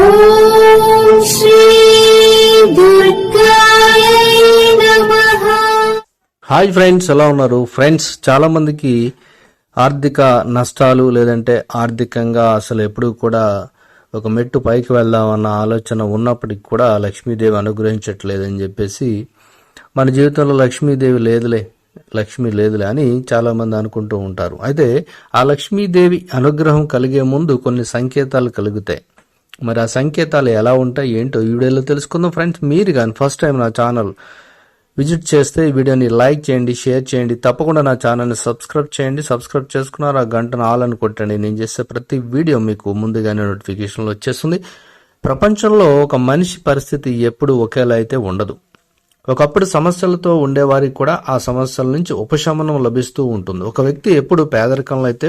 ఓం శ్రీ దుర్గాయ నమః. Hi friends, ఎలా ఉన్నారు ఫ్రెండ్స్? చాలా మందికి ఆర్థిక నష్టాలు లేదంటే ఆర్థికంగా అసలు ఎప్పుడు కూడా ఒక మెట్టు పైకి వెళ్దామన్న ఆలోచన ఉన్నప్పటికి కూడా లక్ష్మీదేవి అనుగ్రహించట్లేదని చెప్పేసి మన జీవితంలో లక్ష్మీ లేదులే అని చాలా మంది అనుకుంటూ ఉంటారు. అయితే ఆ లక్ష్మీదేవి అనుగ్రహం కలిగే ముందు కొన్ని సంకేతాలు కలుగుతాయి. మరి ఆ సంకేతాలు ఎలా ఉంటాయి ఏంటో ఈ వీడియోలో తెలుసుకుందాం ఫ్రెండ్స్. మీరు కానీ ఫస్ట్ టైం నా ఛానల్ విజిట్ చేస్తే ఈ వీడియోని లైక్ చేయండి, షేర్ చేయండి, తప్పకుండా నా ఛానల్ని సబ్స్క్రైబ్ చేయండి. సబ్స్క్రైబ్ చేసుకున్నారు ఆ గంటను ఆల్ అని కొట్టండి. నేను చేసే ప్రతి వీడియో మీకు ముందుగానే నోటిఫికేషన్లో వచ్చేస్తుంది. ప్రపంచంలో ఒక మనిషి పరిస్థితి ఎప్పుడు ఒకేలా అయితే ఉండదు. ఒకప్పుడు సమస్యలతో ఉండేవారికి కూడా ఆ సమస్యల నుంచి ఉపశమనం లభిస్తూ ఉంటుంది. ఒక వ్యక్తి ఎప్పుడు పేదరికంలో అయితే